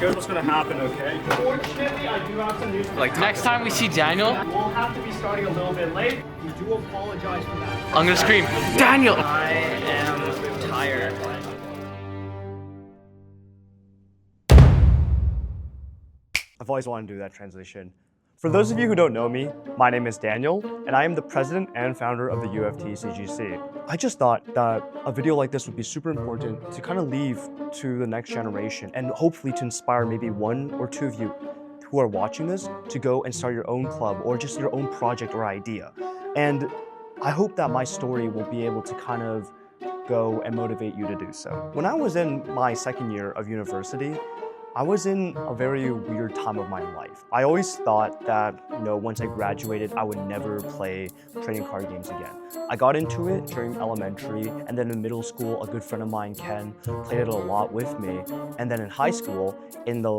here's what's gonna happen, okay? Fortunately, I do have some news. Like, next time we see Daniel, We'll have to be starting a little bit late. We do apologize for that. I'm gonna scream, Daniel! I am tired. I've always wanted to do that transition. For those of you who don't know me, my name is Daniel, and I am the president and founder of the TCG. I just thought that a video like this would be super important to kind of leave to the next generation and hopefully to inspire maybe one or two of you who are watching this to go and start your own club or just your own project or idea. And I hope that my story will be able to kind of go and motivate you to do so. When I was in my second year of university, I was in a very weird time of my life. I always thought that, once I graduated, I would never play trading card games again. I got into it during elementary, and then in middle school, a good friend of mine, Ken, played it a lot with me. And then in high school, in the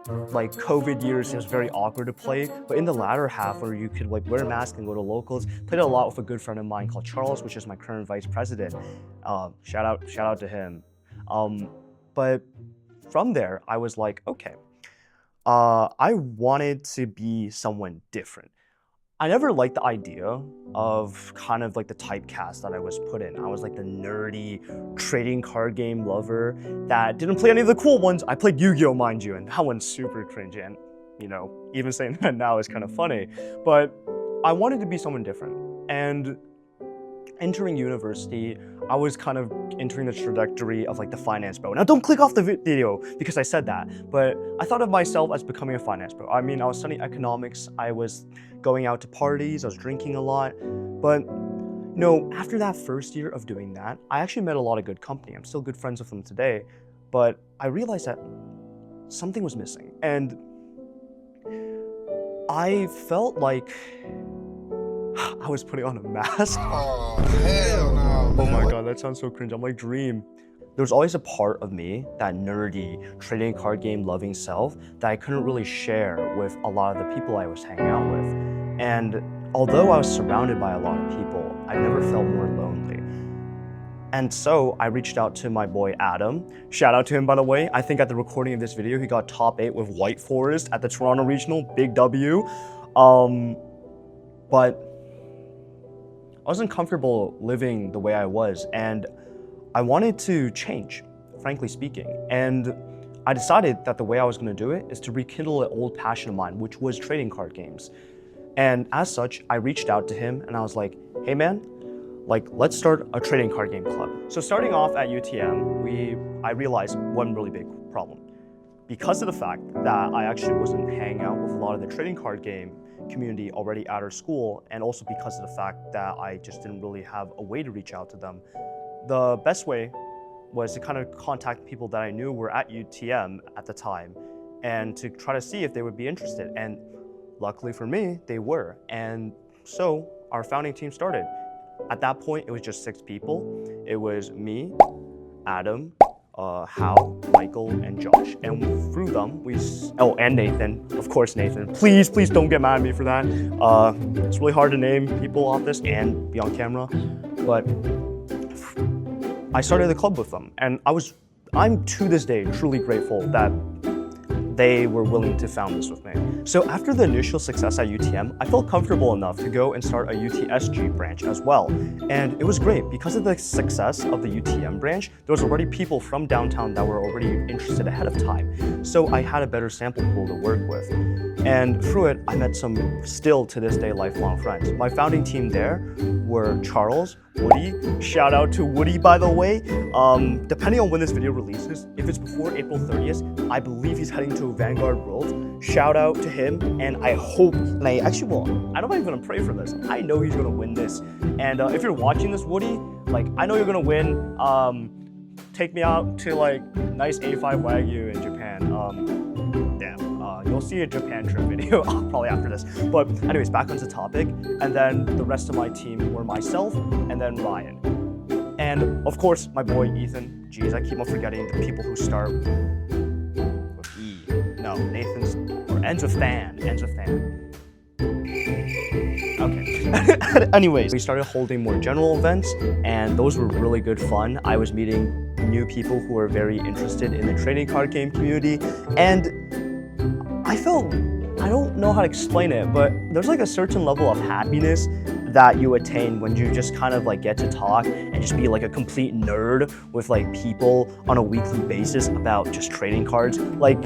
COVID years, it was very awkward to play. But in the latter half, where you could wear a mask and go to locals, played it a lot with a good friend of mine called Charles, which is my current vice president. Shout out to him. But from there, I was like, okay, I wanted to be someone different. I never liked the idea of kind of the typecast that I was put in. I was like the nerdy trading card game lover that didn't play any of the cool ones. I played Yu-Gi-Oh, mind you, and that one's super cringe, and even saying that now is kind of funny. But I wanted to be someone different, and entering university, I was kind of entering the trajectory of the finance bro. Now don't click off the video because I said that, but I thought of myself as becoming a finance bro. I mean, I was studying economics, I was going out to parties, I was drinking a lot, but after that first year of doing that, I actually met a lot of good company. I'm still good friends with them today, but I realized that something was missing, and I felt like I was putting on a mask. Oh, hell no. Oh my god, that sounds so cringe. I'm like Dream. There was always a part of me, that nerdy, trading card game loving self, that I couldn't really share with a lot of the people I was hanging out with. And although I was surrounded by a lot of people, I never felt more lonely. And so I reached out to my boy Adam. Shout out to him, by the way. I think at the recording of this video, he got top 8 with White Forest at the Toronto Regional, big W. But I wasn't comfortable living the way I was, and I wanted to change, frankly speaking. And I decided that the way I was going to do it is to rekindle an old passion of mine, which was trading card games. And as such, I reached out to him and I was like, hey man, let's start a trading card game club. So starting off at UTM, I realized one really big problem. Because of the fact that I actually wasn't hanging out with a lot of the trading card game community already at our school, and also because of the fact that I just didn't really have a way to reach out to them, the best way was to kind of contact people that I knew were at UTM at the time and to try to see if they would be interested. And luckily for me, they were. And so our founding team started. At that point, it was just 6 people. It was me, Adam, Hal, Michael, and Josh. And through them, and Nathan, of course Nathan. Please don't get mad at me for that. It's really hard to name people off this and be on camera, but I started the club with them. And I'm to this day truly grateful that they were willing to found this with me. So after the initial success at UTM, I felt comfortable enough to go and start a UTSG branch as well. And it was great because of the success of the UTM branch, there was already people from downtown that were already interested ahead of time. So I had a better sample pool to work with. And through it, I met some still to this day lifelong friends. My founding team there were Charles, Woody. Shout out to Woody, by the way. Depending on when this video releases, if it's before April 30th, I believe he's heading to Vanguard World. Shout out to him, and I hope, and I actually will, I don't even gonna pray for this. I know he's gonna win this. And if you're watching this, Woody, I know you're gonna win. Take me out to nice A5 Wagyu in Japan. You'll see a Japan trip video probably after this. But anyways, back onto topic. And then the rest of my team were myself and then Ryan. And of course, my boy Ethan. Geez, I keep on forgetting the people who start with E. No, Nathan's, or ends with Fan. Okay. Anyways, we started holding more general events, and those were really good fun. I was meeting knew people who were very interested in the trading card game community, and I don't know how to explain it, but there's like a certain level of happiness that you attain when you just kind of like get to talk and just be like a complete nerd with like people on a weekly basis about just trading cards. Like,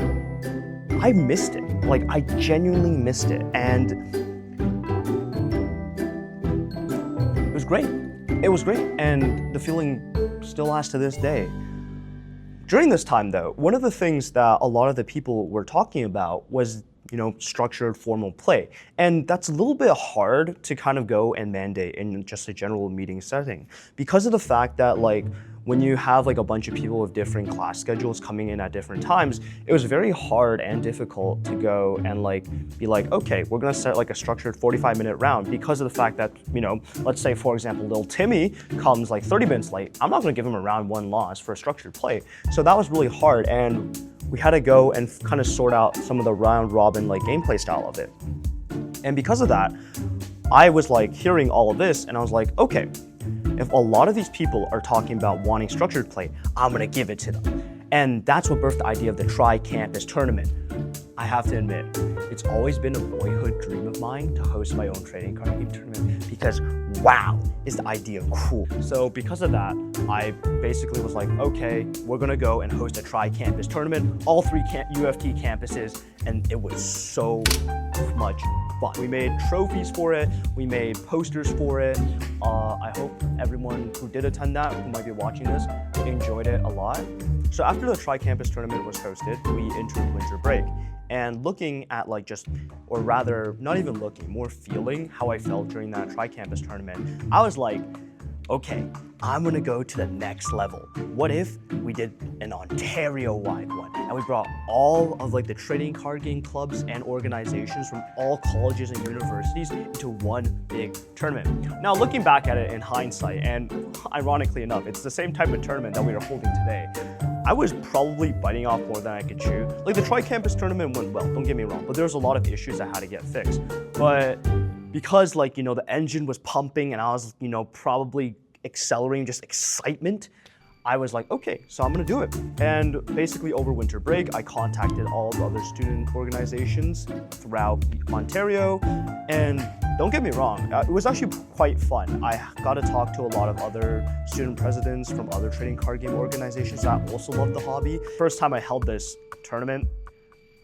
I missed it. Like, I genuinely missed it, and it was great. It was great, and the feeling still lasts to this day. During this time though, one of the things that a lot of the people were talking about was, structured formal play. And that's a little bit hard to kind of go and mandate in just a general meeting setting because of the fact that like when you have like a bunch of people with different class schedules coming in at different times, it was very hard and difficult to go and like be like, okay, we're gonna set like a structured 45-minute round because of the fact that, let's say for example, little Timmy comes like 30 minutes late. I'm not gonna give him a round 1 loss for a structured play. So that was really hard, and we had to go and kind of sort out some of the round robin like gameplay style of it. And because of that, I was like hearing all of this and I was like, okay, if a lot of these people are talking about wanting structured play, I'm gonna give it to them. And that's what birthed the idea of the tri-campus tournament. I have to admit, it's always been a boyhood dream of mine to host my own trading card game tournament because wow, is the idea cool. So because of that, I basically was like, okay, we're gonna go and host a tri-campus tournament, all 3 UFT campuses, and it was so much fun. We made trophies for it, we made posters for it. I hope everyone who did attend that, who might be watching this, enjoyed it a lot. So after the tri-campus tournament was hosted, we entered winter break. And looking at like or rather not even looking, more feeling how I felt during that tri-campus tournament, I was like, okay, I'm gonna go to the next level. What if we did an Ontario-wide one and we brought all of like the trading card game clubs and organizations from all colleges and universities into one big tournament. Now looking back at it in hindsight, and ironically enough, it's the same type of tournament that we are holding today, I was probably biting off more than I could chew. Like the tri-campus tournament went well, don't get me wrong, but there was a lot of issues that had to get fixed. But because like, the engine was pumping and I was, probably accelerating just excitement, I was like, okay, so I'm gonna do it. And basically over winter break, I contacted all the other student organizations throughout Ontario. And don't get me wrong, it was actually quite fun. I got to talk to a lot of other student presidents from other trading card game organizations that also love the hobby. First time I held this tournament,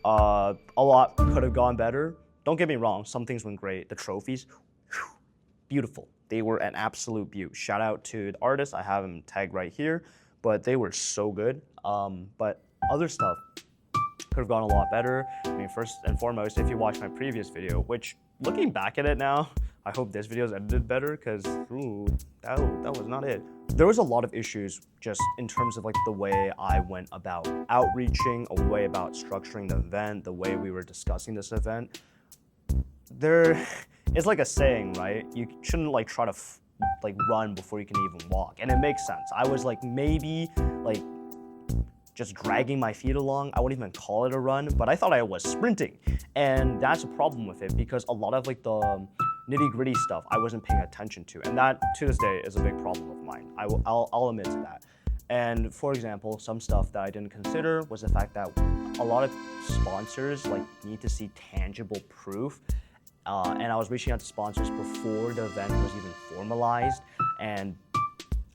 a lot could have gone better. Don't get me wrong, some things went great. The trophies, whew, beautiful. They were an absolute beaut. Shout out to the artist, I have him tagged right here, but they were so good. But other stuff could have gone a lot better. I mean, first and foremost, if you watch my previous video, which looking back at it now, I hope this video is edited better because that was not it. There was a lot of issues just in terms of like the way I went about outreaching, a way about structuring the event, the way we were discussing this event. There is like a saying, right? You shouldn't like try to run before you can even walk, and it makes sense. I was like maybe like just dragging my feet along. I wouldn't even call it a run, but I thought I was sprinting. And that's a problem with it because a lot of like the nitty-gritty stuff I wasn't paying attention to. And that to this day is a big problem of mine. I'll admit to that. And for example, some stuff that I didn't consider was the fact that a lot of sponsors like need to see tangible proof. And I was reaching out to sponsors before the event was even formalized. And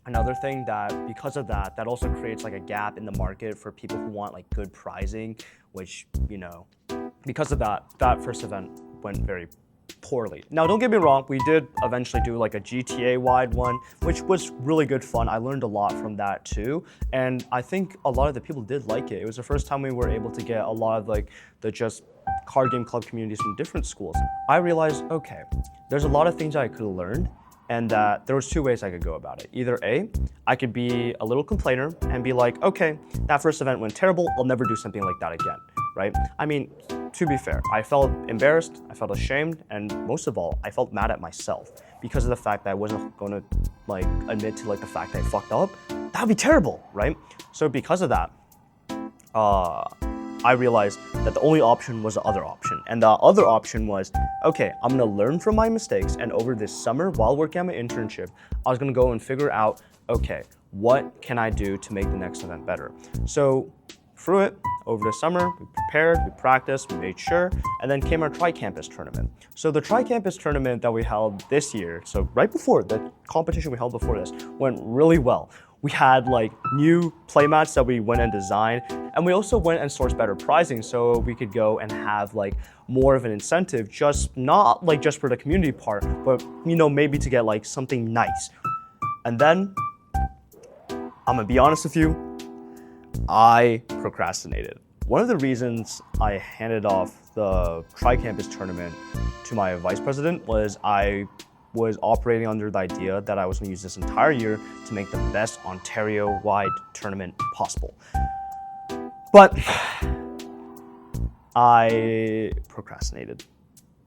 another thing that, because of that, that also creates like a gap in the market for people who want like good pricing, which, because of that, that first event went very poorly. Now, don't get me wrong, we did eventually do like a GTA-wide one, which was really good fun. I learned a lot from that too. And I think a lot of the people did like it. It was the first time we were able to get a lot of like the just card game club communities from different schools. I realized, okay, there's a lot of things I could have learned, and that there was 2 ways I could go about it. Either A, I could be a little complainer and be like, okay, that first event went terrible, I'll never do something like that again, right? I mean, to be fair, I felt embarrassed, I felt ashamed, and most of all, I felt mad at myself because of the fact that I wasn't gonna like admit to like the fact that I fucked up. That would be terrible, right? So because of that, I realized that the only option was the other option. And the other option was, okay, I'm gonna learn from my mistakes, and over this summer, while working on my internship, I was gonna go and figure out, okay, what can I do to make the next event better? So through it, over the summer, we prepared, we practiced, we made sure, and then came our Tri-Campus tournament. So the Tri-Campus tournament that we held this year, so right before the competition we held before this, went really well. We had like new playmats that we went and designed, and we also went and sourced better pricing so we could go and have like more of an incentive, just not like just for the community part, but maybe to get like something nice. And then, I'm gonna be honest with you, I procrastinated. One of the reasons I handed off the Tri-Campus tournament to my vice president was I was operating under the idea that I was going to use this entire year to make the best Ontario-wide tournament possible. But I procrastinated.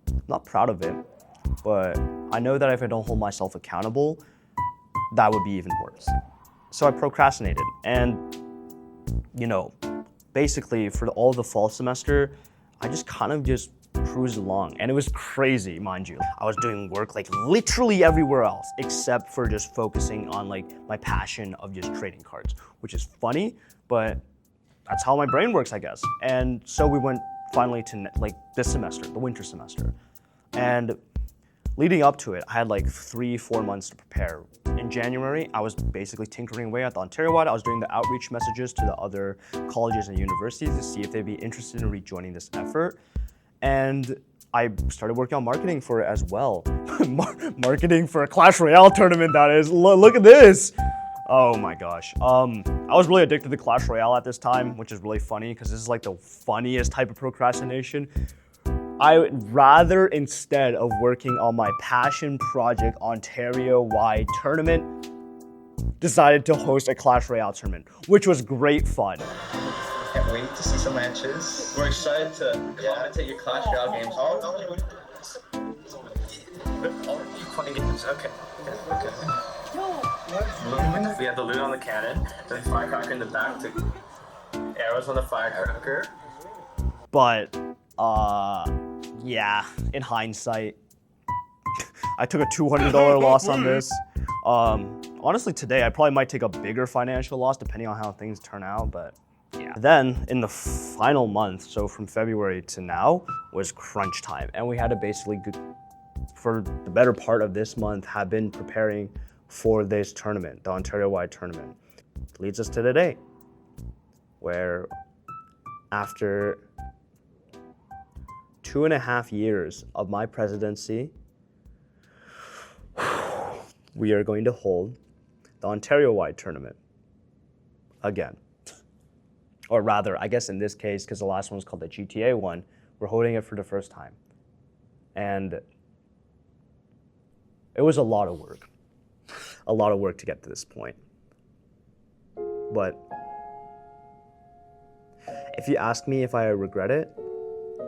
I'm not proud of it, but I know that if I don't hold myself accountable, that would be even worse. So I procrastinated, and basically for all the fall semester, I just kind of just cruised along, and it was crazy, mind you. I was doing work like literally everywhere else except for just focusing on like my passion of just trading cards, which is funny, but that's how my brain works, I guess. And so we went finally to like this semester, the winter semester. And leading up to it, I had like 3-4 months to prepare. In January, I was basically tinkering away at the Ontario-wide. I was doing the outreach messages to the other colleges and universities to see if they'd be interested in rejoining this effort. And I started working on marketing for it as well. Marketing for a Clash Royale tournament, that is. Look at this. Oh my gosh. I was really addicted to Clash Royale at this time, which is really funny because this is like the funniest type of procrastination. I would rather, instead of working on my passion project Ontario-wide tournament, decided to host a Clash Royale tournament, which was great fun. Can't wait to see some matches. We're excited to commentate your Clash Royale games. Oh, you playing games? Okay. We have the loot on the cannon, then firecracker in the back to arrows on the firecracker. But, yeah, in hindsight, I took a $200 loss on this. Honestly, today, I probably might take a bigger financial loss depending on how things turn out, but yeah. Then, in the final month, so from February to now, was crunch time. And we had to basically, for the better part of this month, have been preparing for this tournament, the Ontario-wide tournament. Leads us to today, where after 2.5 years of my presidency, we are going to hold the Ontario-wide tournament again. Or rather, I guess in this case, because the last one was called the GTA one, we're holding it for the first time. And it was a lot of work. A lot of work to get to this point. But if you ask me if I regret it,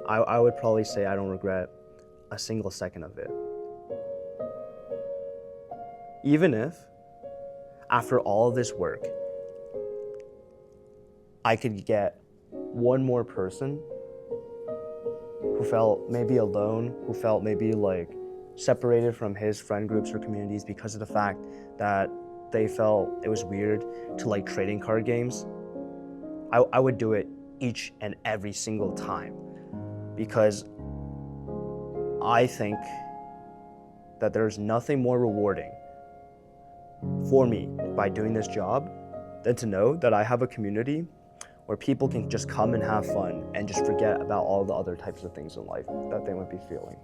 I would probably say I don't regret a single second of it. Even if, after all of this work, I could get one more person who felt maybe alone, who felt maybe like separated from his friend groups or communities because of the fact that they felt it was weird to like trading card games, I would do it each and every single time, because I think that there's nothing more rewarding for me by doing this job than to know that I have a community where people can just come and have fun and just forget about all the other types of things in life that they might be feeling.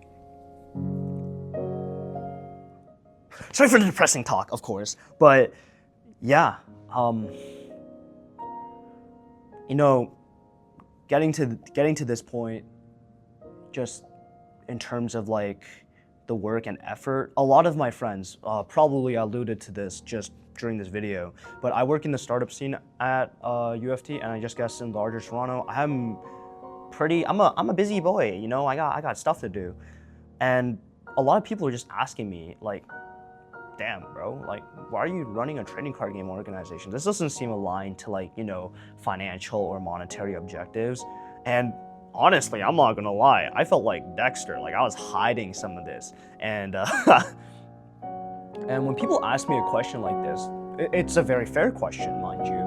Sorry for the depressing talk, of course, but yeah, getting to this point, just in terms of like the work and effort, a lot of my friends probably alluded to this just during this video, but I work in the startup scene at UFT, and I just guess in larger Toronto. I'm a busy boy, I got stuff to do, and a lot of people are just asking me like, damn, bro, like, why are you running a trading card game organization? This doesn't seem aligned to like, financial or monetary objectives. And honestly, I'm not gonna lie, I felt like Dexter, like I was hiding some of this. And and when people ask me a question like this, It's a very fair question, mind you,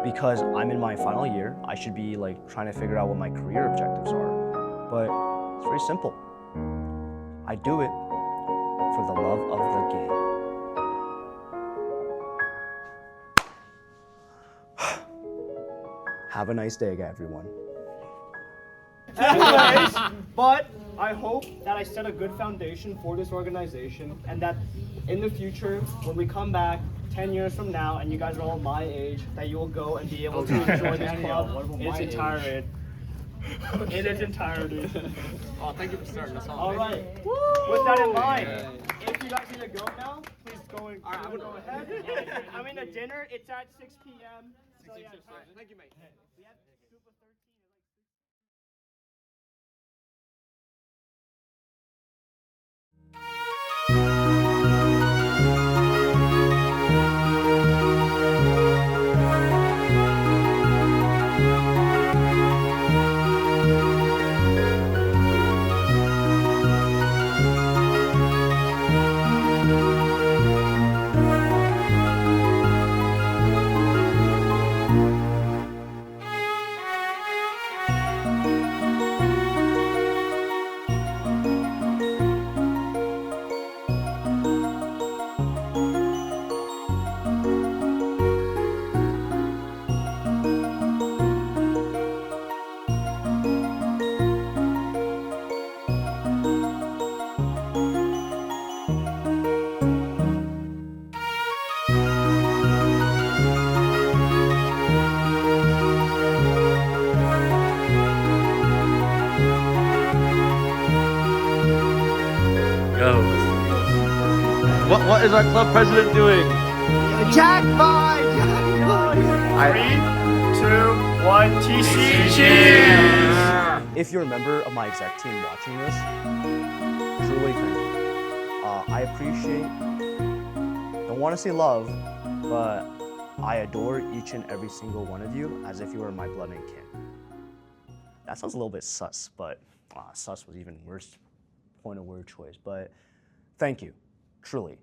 because I'm in my final year. I should be like trying to figure out what my career objectives are. But it's very simple. I do it for the love of the game. Have a nice day, everyone. Anyways, but I hope that I set a good foundation for this organization and that in the future, when we come back 10 years from now and you guys are all my age, that you will go and be able to enjoy this club in its entirety. In its entirety. Oh, thank you for starting us off. All right. With that in mind, if you guys need to go now, please go ahead. I mean, the dinner, it's at 6 p.m. So yeah, Thank you, mate. we have group of 13. What is our club president doing? Jackpot! 3, 2, 1, TCG! If you're a member of my exec team watching this, truly thank you. I appreciate, don't want to say love, but I adore each and every single one of you as if you were my blood and kin. That sounds a little bit sus, but sus was even worse point of word choice. But thank you, truly.